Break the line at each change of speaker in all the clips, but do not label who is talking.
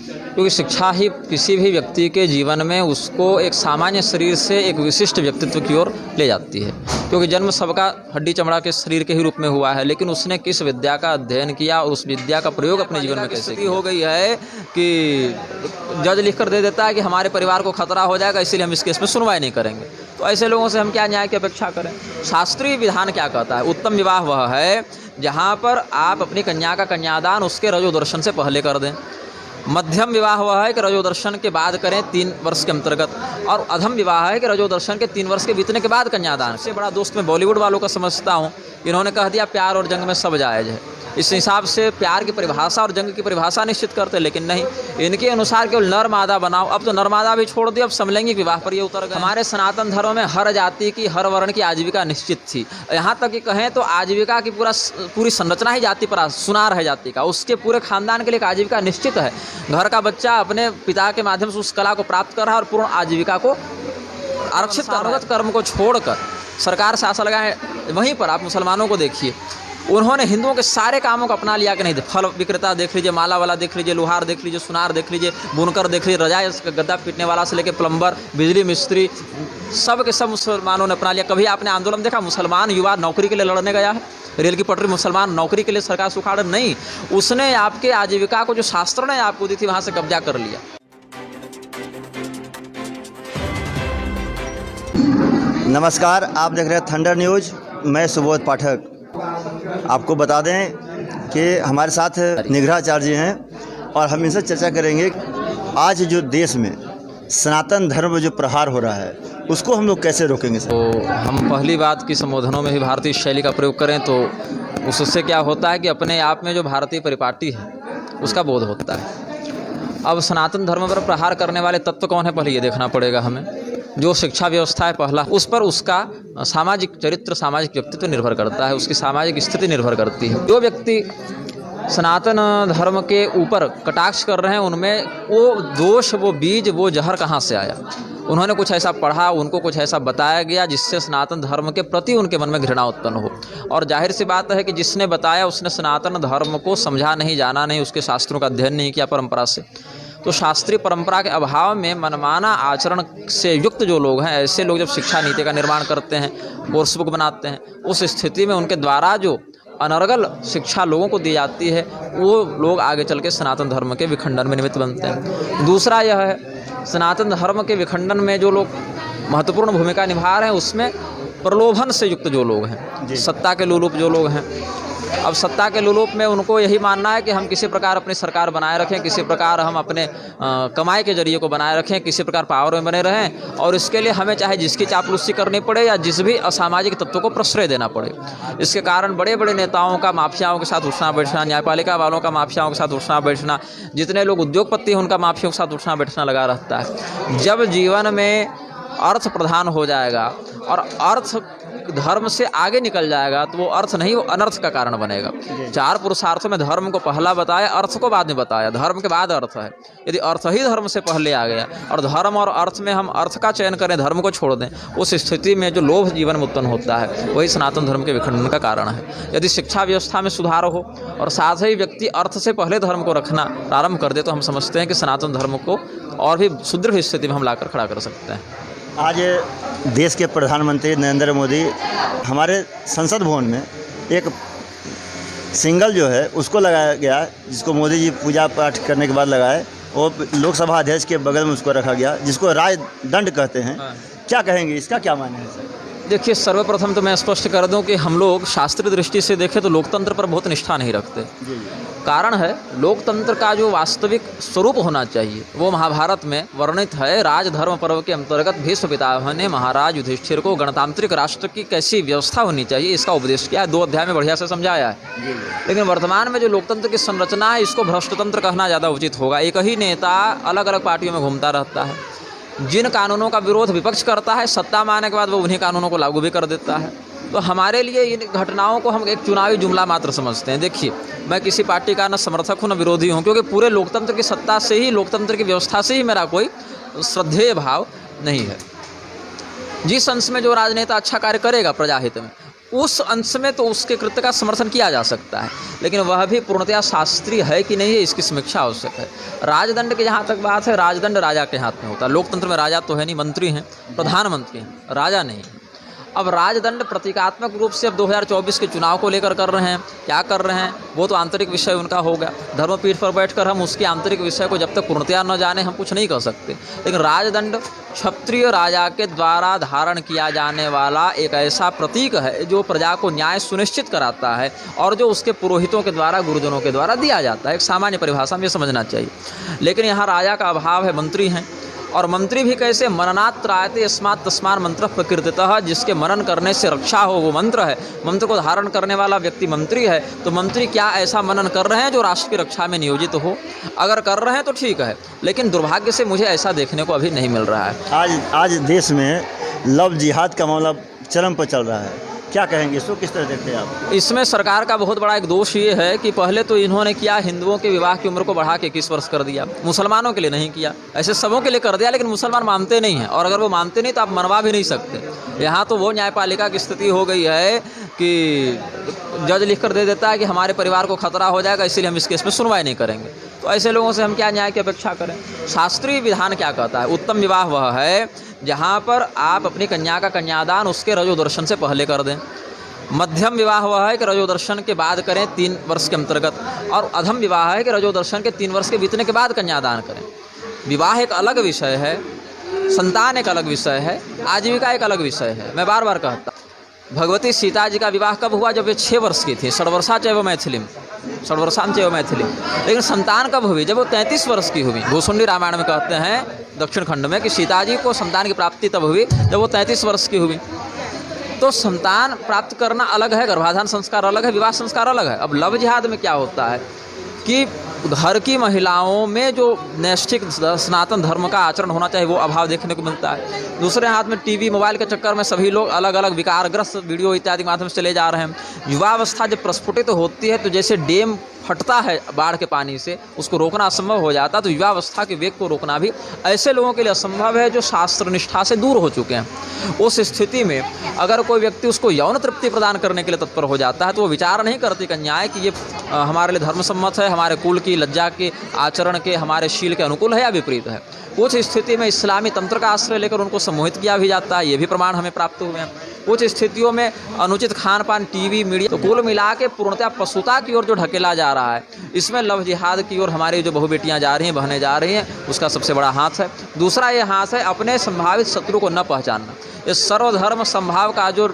क्योंकि शिक्षा ही किसी भी व्यक्ति के जीवन में उसको एक सामान्य शरीर से एक विशिष्ट व्यक्तित्व की ओर ले जाती है। क्योंकि जन्म सबका हड्डी चमड़ा के शरीर के ही रूप में हुआ है, लेकिन उसने किस विद्या का अध्ययन किया और उस विद्या का प्रयोग अपने जीवन में कैसे किया। हो गई है कि जज लिख कर दे देता है कि हमारे परिवार को खतरा हो जाएगा, इसीलिए हम इस केस में सुनवाई नहीं करेंगे। तो ऐसे लोगों से हम क्या न्याय की अपेक्षा करें। शास्त्रीय विधान क्या कहता है? उत्तम विवाह वह है जहाँ पर आप अपनी कन्या का कन्यादान उसके रजोदर्शन से पहले कर दें। मध्यम विवाह वह है कि रजोदर्शन के बाद करें 3 वर्ष के अंतर्गत, और अधम विवाह है कि रजोदर्शन के 3 वर्ष के बीतने के बाद कन्यादान। इससे बड़ा दोस्त मैं बॉलीवुड वालों का समझता हूँ, इन्होंने कह दिया प्यार और जंग में सब जायज़ है। इस हिसाब से प्यार की परिभाषा और जंग की परिभाषा निश्चित करते, लेकिन नहीं, इनके अनुसार केवल नर मादा बनाओ। अब तो नर मादा भी छोड़ दिया, अब समलैंगिक विवाह पर ये उतर गए। हमारे सनातन धर्म में हर जाति की, हर वर्ण की आजीविका निश्चित थी। यहाँ तक कि कहें तो आजीविका की पूरी संरचना ही जाति पर सुनार है जाति का, उसके पूरे खानदान के लिए एक आजीविका निश्चित है। घर का बच्चा अपने पिता के माध्यम से उस कला को प्राप्त कर रहा है और पूर्ण आजीविका को आरक्षित कर कर्म को छोड़कर सरकार से आशा लगाए। वहीं पर आप मुसलमानों को देखिए, उन्होंने हिंदुओं के सारे कामों को अपना लिया कि नहीं। फल विक्रेता देख लीजिए, माला वाला देख लीजिए, लोहार देख लीजिए, सुनार देख लीजिए, बुनकर देख लीजिए, रजाई गद्दा पीटने वाला से लेकर प्लम्बर, बिजली मिस्त्री, सब के सब मुसलमानों ने अपना लिया। कभी आपने आंदोलन देखा? मुसलमान युवा नौकरी के लिए लड़ने गया है, रेल की पटरी मुसलमान नौकरी के लिए सरकार से उखाड़ नहीं, उसने आपके आजीविका को जो शास्त्र ने आपको दी थी वहाँ से कब्जा कर लिया।
नमस्कार, आप देख रहे हैं थंडर न्यूज़। मैं सुबोध पाठक। आपको बता दें कि हमारे साथ निग्रहाचार्य जी हैं और हम इनसे चर्चा करेंगे आज जो देश में सनातन धर्म जो प्रहार हो रहा है उसको हम लोग कैसे रोकेंगे।
तो हम पहली बात की संबोधनों में भी भारतीय शैली का प्रयोग करें तो उससे क्या होता है कि अपने आप में जो भारतीय परिपाटी है उसका बोध होता है। अब सनातन धर्म पर प्रहार करने वाले तत्व कौन है, पहले ये देखना पड़ेगा हमें। जो शिक्षा व्यवस्था है पहला, उस पर उसका सामाजिक चरित्र, सामाजिक व्यक्तित्व निर्भर करता है, उसकी सामाजिक स्थिति निर्भर करती है। जो व्यक्ति सनातन धर्म के ऊपर कटाक्ष कर रहे हैं उनमें वो दोष, वो बीज, वो जहर कहाँ से आया? उन्होंने कुछ ऐसा पढ़ा, उनको कुछ ऐसा बताया गया जिससे सनातन धर्म के प्रति उनके मन में घृणा उत्पन्न हो। और जाहिर सी बात है कि जिसने बताया उसने सनातन धर्म को समझा नहीं, जाना नहीं, उसके शास्त्रों का अध्ययन नहीं किया परंपरा से। तो शास्त्रीय परंपरा के अभाव में मनमाना आचरण से युक्त जो लोग हैं, ऐसे लोग जब शिक्षा नीति का निर्माण करते हैं, कोर्स बुक बनाते हैं, उस स्थिति में उनके द्वारा जो अनर्गल शिक्षा लोगों को दी जाती है वो लोग आगे चल के सनातन धर्म के विखंडन में निमित्त बनते हैं। दूसरा यह है, सनातन धर्म के विखंडन में जो लोग महत्वपूर्ण भूमिका निभा रहे हैं उसमें प्रलोभन से युक्त जो लोग हैं, सत्ता के लोलुप जो लोग हैं। अब सत्ता के लोलुप में उनको यही मानना है कि हम किसी प्रकार अपनी सरकार बनाए रखें, किसी प्रकार हम अपने कमाई के जरिए को बनाए रखें, किसी प्रकार पावर में बने रहें, और इसके लिए हमें चाहे जिसकी चापलूसी करनी पड़े या जिस भी असामाजिक तत्व को प्रश्रय देना पड़े। इसके कारण बड़े बड़े नेताओं का माफियाओं के साथ उठना बैठना, न्यायपालिका वालों का माफियाओं के साथ उठना बैठना, जितने लोग उद्योगपति हैं उनका माफियाओं के साथ उठना बैठना लगा रहता है। जब जीवन में अर्थ प्रधान हो जाएगा और अर्थ धर्म से आगे निकल जाएगा तो वो अर्थ नहीं, वो अनर्थ का कारण बनेगा। 4 पुरुषार्थों में धर्म को पहला बताया, अर्थ को बाद में बताया, धर्म के बाद अर्थ है। यदि अर्थ ही धर्म से पहले आ गया और धर्म और अर्थ में हम अर्थ का चयन करें, धर्म को छोड़ दें, उस स्थिति में जो लोभ जीवन में उत्पन्न होता है वही सनातन धर्म के विखंडन का कारण है। यदि शिक्षा व्यवस्था में सुधार हो और साथ ही व्यक्ति अर्थ से पहले धर्म को रखना प्रारंभ कर दे तो हम समझते हैं कि सनातन धर्म को और भी सुदृढ़ स्थिति में हम लाकर खड़ा कर सकते हैं।
आज देश के प्रधानमंत्री नरेंद्र मोदी हमारे संसद भवन में एक सिंगल जो है उसको लगाया गया, जिसको मोदी जी पूजा पाठ करने के बाद लगाए, वो लोकसभा अध्यक्ष के बगल में उसको रखा गया, जिसको राजदंड कहते हैं। क्या कहेंगे, इसका क्या माने है सर?
देखिए, सर्वप्रथम तो मैं स्पष्ट कर दूं कि हम लोग शास्त्रीय दृष्टि से देखें तो लोकतंत्र पर बहुत निष्ठा नहीं रखते। कारण है, लोकतंत्र का जो वास्तविक स्वरूप होना चाहिए वो महाभारत में वर्णित है। राजधर्म पर्व के अंतर्गत भीष्म पितामह ने महाराज युधिष्ठिर को गणतांत्रिक राष्ट्र की कैसी व्यवस्था होनी चाहिए इसका उपदेश किया है, 2 अध्याय में बढ़िया से समझाया है। लेकिन वर्तमान में जो लोकतंत्र की संरचना है इसको भ्रष्टतंत्र कहना ज़्यादा उचित होगा। एक ही नेता अलग अलग पार्टियों में घूमता रहता है, जिन कानूनों का विरोध विपक्ष करता है सत्ता में आने के बाद वो उन्हीं कानूनों को लागू भी कर देता है। तो हमारे लिए इन घटनाओं को हम एक चुनावी जुमला मात्र समझते हैं। देखिए, मैं किसी पार्टी का न समर्थक हूँ न विरोधी हूँ, क्योंकि पूरे लोकतंत्र की सत्ता से ही, लोकतंत्र की व्यवस्था से ही मेरा कोई श्रद्धेय भाव नहीं है। जिस अंश में जो राजनेता अच्छा कार्य करेगा प्रजाहित में उस अंश में तो उसके कृत्य का समर्थन किया जा सकता है, लेकिन वह भी पूर्णतया शास्त्रीय है कि नहीं है इसकी समीक्षा आवश्यक है। राजदंड की जहाँ तक बात है, राजदंड राजा के हाथ में होता है। लोकतंत्र में राजा तो है नहीं, मंत्री हैं, प्रधानमंत्री हैं, राजा नहीं है। अब राजदंड प्रतीकात्मक रूप से अब 2024 के चुनाव को लेकर कर रहे हैं, क्या कर रहे हैं वो तो आंतरिक विषय उनका हो गया। धर्मपीठ पर बैठकर हम उसके आंतरिक विषय को जब तक पूर्णतया न जाने हम कुछ नहीं कर सकते। लेकिन राजदंड क्षत्रिय राजा के द्वारा धारण किया जाने वाला एक ऐसा प्रतीक है जो प्रजा को न्याय सुनिश्चित कराता है और जो उसके पुरोहितों के द्वारा, गुरुजनों के द्वारा दिया जाता है। एक सामान्य परिभाषा में समझना चाहिए। लेकिन यहाँ राजा का अभाव है, मंत्री हैं, और मंत्री भी कैसे, मननात् त्रायते यस्मात् तस्मात् मंत्र प्रकृतितः, जिसके मनन करने से रक्षा हो वो मंत्र है। मंत्र को धारण करने वाला व्यक्ति मंत्री है। तो मंत्री क्या ऐसा मनन कर रहे हैं जो राष्ट्र की रक्षा में नियोजित हो? अगर कर रहे हैं तो ठीक है, लेकिन दुर्भाग्य से मुझे ऐसा देखने को अभी नहीं मिल रहा है।
आज देश में लव जिहाद का मामला चरम पर चल रहा है, क्या कहेंगे इसको, किस तरह देखते हैं आप?
इसमें सरकार का बहुत बड़ा एक दोष ये है कि पहले तो इन्होंने क्या, हिंदुओं के विवाह की उम्र को बढ़ा के 21 वर्ष कर दिया, मुसलमानों के लिए नहीं किया। ऐसे सबों के लिए कर दिया, लेकिन मुसलमान मानते नहीं हैं, और अगर वो मानते नहीं तो आप मनवा भी नहीं सकते। यहाँ तो वो न्यायपालिका की स्थिति हो गई है कि जज लिख कर दे देता है कि हमारे परिवार को खतरा हो जाएगा, इसीलिए हम इस केस में सुनवाई नहीं करेंगे। तो ऐसे लोगों से हम क्या न्याय की अपेक्षा करें? शास्त्रीय विधान क्या कहता है? उत्तम विवाह वह है जहाँ पर आप अपनी कन्या का कन्यादान उसके रजोदर्शन से पहले कर दें। मध्यम विवाह वह है कि रजोदर्शन के बाद करें 3 वर्ष के अंतर्गत, और अधम विवाह है कि रजोदर्शन के 3 वर्ष के बीतने के बाद कन्यादान करें। विवाह एक अलग विषय है, संतान एक अलग विषय है, आजीविका एक अलग विषय है। मैं बार बार कहता, भगवती सीता जी का विवाह कब हुआ? जब वे 6 वर्ष की थी। षड्वर्षा चैव मैथिलीम, षड्वर्षां चैव मैथिलीम। लेकिन संतान कब हुई? जब वो 33 वर्ष की हुई। भूसुंडी रामायण में कहते हैं दक्षिण खंड में कि सीता जी को संतान की प्राप्ति तब हुई जब वो 33 वर्ष की हुई। तो संतान प्राप्त करना अलग है, गर्भाधान संस्कार अलग है, विवाह संस्कार अलग है। अब लव जिहाद में क्या होता है कि घर की महिलाओं में जो नैष्ठिक सनातन धर्म का आचरण होना चाहिए वो अभाव देखने को मिलता है। दूसरे हाथ में टीवी मोबाइल के चक्कर में सभी लोग अलग अलग विकारग्रस्त वीडियो इत्यादि के माध्यम से चले जा रहे हैं। युवावस्था जब प्रस्फुटित होती है तो जैसे डेम फटता है बाढ़ के पानी से, उसको रोकना असंभव हो जाता है, तो युवावस्था के वेग को रोकना भी ऐसे लोगों के लिए असंभव है जो शास्त्र निष्ठा से दूर हो चुके हैं। उस स्थिति में अगर कोई व्यक्ति उसको यौन तृप्ति प्रदान करने के लिए तत्पर हो जाता है तो वो विचार नहीं करती कि न्याय कि ये हमारे लिए धर्मसम्मत है, हमारे कुल की लज्जा के, आचरण के, हमारे शील के अनुकूल है या विपरीत है। कुछ स्थिति में इस्लामी तंत्र का आश्रय लेकर उनको सम्मोहित किया भी जाता है, ये भी प्रमाण हमें प्राप्त हुए हैं। कुछ स्थितियों में अनुचित खान पान, टीवी, मीडिया, तो कुल मिला के पूर्णतः पशुता की ओर जो ढकेला जा रहा है, इसमें लव जिहाद की ओर हमारी जो बहु बेटियाँ जा रही हैं, बहनें जा रही हैं, उसका सबसे बड़ा हाथ है। दूसरा ये हाथ है अपने संभावित शत्रु को न पहचानना। ये सर्वधर्म संभाव का जो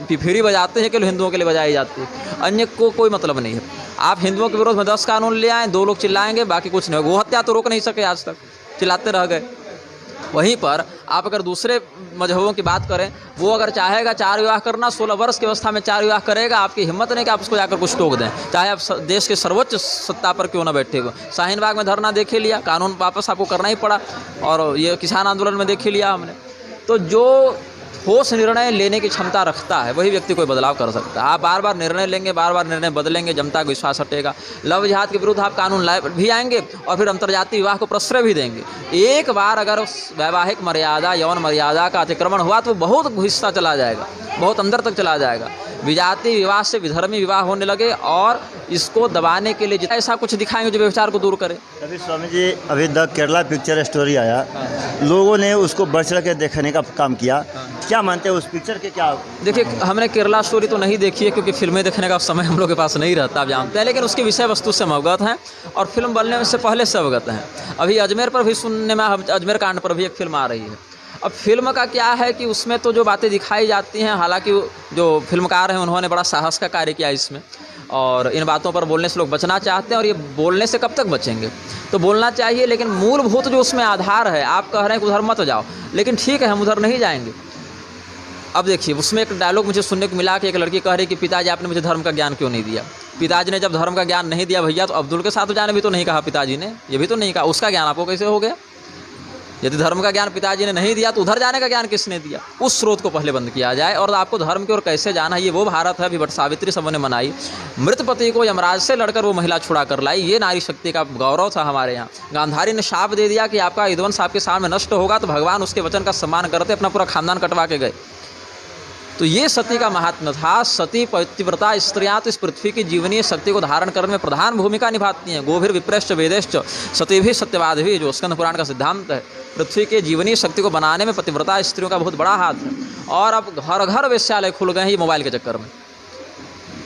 पिफीरी बजाते हैं केवल हिंदुओं के लिए बजाई जाती है, अन्य को कोई मतलब नहीं है। आप हिंदुओं के विरोध में 10 कानून ले आएँ, 2 लोग चिल्लाएंगे, बाकी कुछ नहीं। गोहत्या तो रोक नहीं सके, आज तक चिल्लाते रह गए। वहीं पर आप अगर दूसरे मजहबों की बात करें, वो अगर चाहेगा 4 विवाह करना, 16 वर्ष की अवस्था में 4 विवाह करेगा, आपकी हिम्मत नहीं कि आप उसको जाकर कुछ टोक दें, चाहे आप देश के सर्वोच्च सत्ता पर क्यों ना बैठे हो। शाहीन बाग में धरना देख ही लिया, कानून वापस आपको करना ही पड़ा, और ये किसान आंदोलन में देख ही लिया हमने। तो जो ठोस निर्णय लेने की क्षमता रखता है वही व्यक्ति कोई बदलाव कर सकता है। आप बार बार निर्णय लेंगे, बार बार निर्णय बदलेंगे, जनता का विश्वास हटेगा। लव जिहाद के विरुद्ध आप कानून लाए भी आएंगे और फिर अंतर्जातीय विवाह को प्रश्रय भी देंगे। एक बार अगर वैवाहिक मर्यादा, यौन मर्यादा का अतिक्रमण हुआ तो बहुत हिस्सा चला जाएगा, बहुत अंदर तक चला जाएगा। विजातीय विवाह से विधर्मी विवाह होने लगे, और इसको दबाने के लिए ऐसा कुछ दिखाएंगे जो व्यभिचार को दूर करे।
अभी स्वामी जी, अभी द केरला पिक्चर स्टोरी आया, लोगों ने उसको बढ़ चढ़ के देखने का काम किया, क्या मानते हैं उस पिक्चर के? क्या
देखिए, हमने केरला स्टोरी तो नहीं देखी है क्योंकि फिल्में देखने का समय हम लोग के पास नहीं रहता, आप जानते हैं, लेकिन उसकी विषय वस्तु से हम अवगत हैं और फिल्म बनने से पहले से अवगत हैं। अभी अजमेर पर भी सुनने में, अजमेर कांड पर भी एक फिल्म आ रही है। अब फिल्म का क्या है कि उसमें तो जो बातें दिखाई जाती हैं, हालांकि जो फिल्मकार हैं उन्होंने बड़ा साहस का कार्य किया इसमें, और इन बातों पर बोलने से लोग बचना चाहते हैं, और ये बोलने से कब तक बचेंगे? तो बोलना चाहिए, लेकिन मूलभूत जो उसमें आधार है, आप कह रहे हैं कि उधर मत जाओ, लेकिन ठीक है हम उधर नहीं जाएंगे। अब देखिए, उसमें एक डायलॉग मुझे सुनने को मिला कि एक लड़की कह रही कि पिताजी आपने मुझे धर्म का ज्ञान क्यों नहीं दिया? पिताजी ने जब धर्म का ज्ञान नहीं दिया भैया, तो अब्दुल के साथ जाने भी तो नहीं कहा पिताजी ने, ये भी तो नहीं कहा, उसका ज्ञान आपको कैसे हो गया? यदि धर्म का ज्ञान पिताजी ने नहीं दिया तो उधर जाने का ज्ञान किसने दिया? उस स्रोत को पहले बंद किया जाए, और आपको धर्म की ओर कैसे जाना है, ये वो भारत है। अभी वट सावित्री सबने मनाई, मृत पति को यमराज से लड़कर वो महिला छुड़ा कर लाई, ये नारी शक्ति का गौरव था हमारे यहाँ। गांधारी ने शाप दे दिया कि आपका यदुवंश आपके सामने नष्ट होगा, तो भगवान उसके वचन का सम्मान करते अपना पूरा खानदान कटवा के गए। तो ये सती का महात्म्य था। सती पतिव्रता स्त्रियाँ तो इस पृथ्वी की जीवनीय शक्ति को धारण करने में प्रधान भूमिका निभाती हैं। गोभिर विप्रेश्च वेदेश्च सती भी सत्यवाद भी, जो स्कंद पुराण का सिद्धांत है। पृथ्वी के जीवनीय शक्ति को बनाने में पतिव्रता स्त्रियों का बहुत बड़ा हाथ है। और अब घर घर वेश्यालय खुल गए हैं ये मोबाइल के चक्कर में।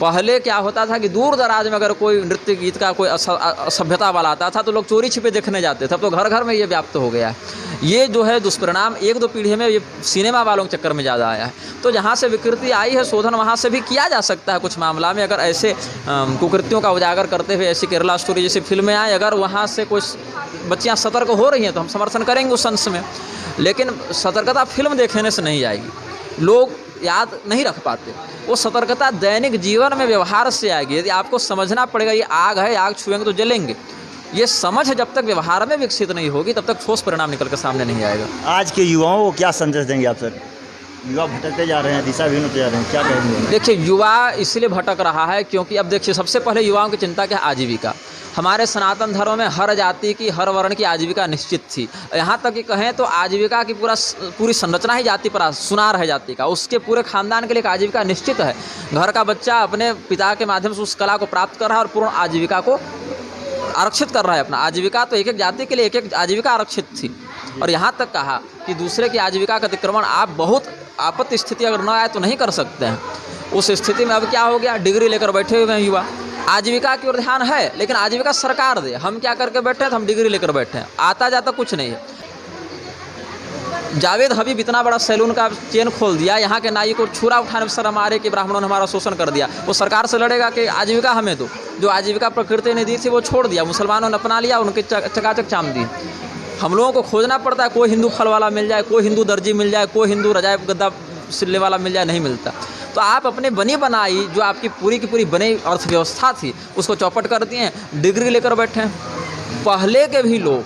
पहले क्या होता था कि दूर दराज में अगर कोई नृत्य गीत का कोई असभ्यता वाला आता था तो लोग चोरी छिपे देखने जाते थे। अब तो घर घर में ये व्याप्त हो गया है। ये जो है दुष्परिणाम 1-2 पीढ़ी में ये सिनेमा वालों के चक्कर में ज़्यादा आया है। तो जहाँ से विकृति आई है शोधन वहाँ से भी किया जा सकता है कुछ मामला में। अगर ऐसे कुकृत्यों का उजागर करते हुए ऐसी केरला स्टोरी जैसी फिल्में आए, अगर वहाँ से कुछ बच्चियाँ सतर्क हो रही हैं तो हम समर्थन करेंगे उस अंश में। लेकिन सतर्कता फिल्म देखने से नहीं आएगी, लोग याद नहीं रख पाते। वो सतर्कता दैनिक जीवन में व्यवहार से आएगी। यदि आपको समझना पड़ेगा ये आग है, आग छुएंगे तो जलेंगे, ये समझ जब तक व्यवहार में विकसित नहीं होगी तब तक ठोस परिणाम निकल कर सामने नहीं आएगा।
आज के युवाओं को क्या संदेश देंगे आप सर? युवा भटकते जा रहे हैं, दिशाहीन होते जा रहे हैं, क्या कहेंगे?
देखिए, युवा इसलिए भटक रहा है क्योंकि अब देखिए सबसे पहले युवाओं की चिंता क्या है? आजीविका। हमारे सनातन धर्म में हर जाति की, हर वर्ण की आजीविका निश्चित थी। यहाँ तक कि कहें तो आजीविका की पूरी संरचना ही जाति पर सुनार है जाति का। उसके पूरे खानदान के लिए एक आजीविका निश्चित है। घर का बच्चा अपने पिता के माध्यम से उस कला को प्राप्त कर रहा है और पूर्ण आजीविका को आरक्षित कर रहा है अपना। आजीविका तो एक एक जाति के लिए एक एक आजीविका आरक्षित थी। और यहाँ तक कहा कि दूसरे की आजीविका का अतिक्रमण आप बहुत आपत्ति स्थिति अगर न आए तो नहीं कर सकते हैं। उस स्थिति में अब क्या हो गया? डिग्री लेकर बैठे हुए हैं युवा। आजीविका की ओर ध्यान है लेकिन आजीविका सरकार दे। हम क्या करके बैठे हैं? तो हम डिग्री लेकर बैठे हैं, आता जाता कुछ नहीं है। जावेद हबीब इतना बड़ा सैलून का चेन खोल दिया, यहाँ के नाई को छुरा उठाने में शर्म आ रही कि ब्राह्मणों ने हमारा शोषण कर दिया। वो सरकार से लड़ेगा कि आजीविका हमें दो। जो आजीविका प्रकृति ने दी थी वो छोड़ दिया, मुसलमानों ने अपना लिया, उनके चकाचक चाम दी। हम लोगों को खोजना पड़ता है, कोई हिंदू फल वाला मिल जाए, कोई हिंदू दर्जी मिल जाए, कोई हिंदू रजाई गद्दा सिलने वाला मिल जाए, नहीं मिलता। तो आप अपने बनी बनाई जो आपकी पूरी की पूरी बनी अर्थव्यवस्था थी उसको चौपट कर दिए, डिग्री लेकर बैठे हैं। पहले के भी लोग,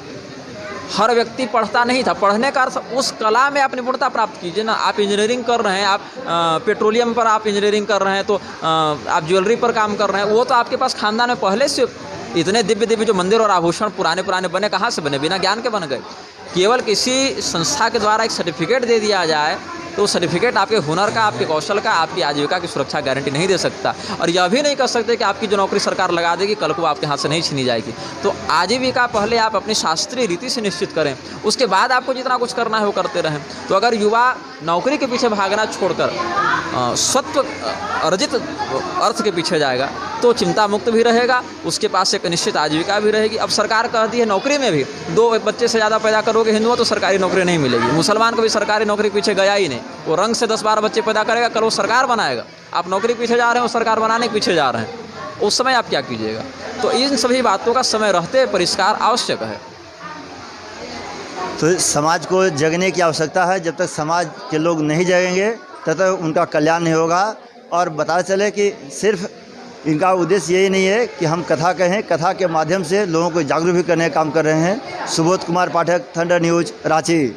हर व्यक्ति पढ़ता नहीं था। पढ़ने का अर्थ उस कला में आप निपुणता प्राप्त कीजिए ना। आप इंजीनियरिंग कर रहे हैं, आप पेट्रोलियम पर आप इंजीनियरिंग कर रहे हैं, तो आप ज्वेलरी पर काम कर रहे हैं, वो तो आपके पास खानदान में पहले से इतने दिव्य दिव्य जो मंदिर और आभूषण पुराने पुराने बने, कहाँ से बने? बिना ज्ञान के बन गए। केवल किसी संस्था के द्वारा एक सर्टिफिकेट दे दिया जाए तो सर्टिफिकेट आपके हुनर का, आपके कौशल का, आपकी आजीविका की सुरक्षा गारंटी नहीं दे सकता। और यह भी नहीं कर सकते कि आपकी जो नौकरी सरकार लगा देगी कल को आपके हाथ से नहीं छीनी जाएगी। तो आजीविका पहले आप अपनी शास्त्रीय रीति से निश्चित करें, उसके बाद आपको जितना कुछ करना है वो करते रहें। तो अगर युवा नौकरी के पीछे भागना छोड़कर सत्व अर्जित अर्थ के पीछे जाएगा तो चिंता मुक्त भी रहेगा, उसके पास एक निश्चित आजीविका भी रहेगी। अब सरकार कहती है नौकरी में भी 2 बच्चे से ज़्यादा पैदा करोगे हिंदुओं तो सरकारी नौकरी नहीं मिलेगी। मुसलमान को भी सरकारी नौकरी के पीछे गया ही नहीं, वो रंग से 10-12 बच्चे पैदा करेगा, कल वो सरकार बनाएगा। आप नौकरी के पीछे जा रहे हैं, वो सरकार बनाने के पीछे जा रहे हैं, उस समय आप क्या कीजिएगा? तो इन सभी बातों का समय रहते परिष्कार आवश्यक है।
तो समाज को जगने की आवश्यकता है। जब तक समाज के लोग नहीं जगेंगे तब तक उनका कल्याण नहीं होगा। और बता चले कि सिर्फ इनका उद्देश्य यही नहीं है कि हम कथा कहें, कथा के माध्यम से लोगों को जागरूक भी करने का काम कर रहे हैं। Subodh Kumar Pathak, thunder news, Ranchi.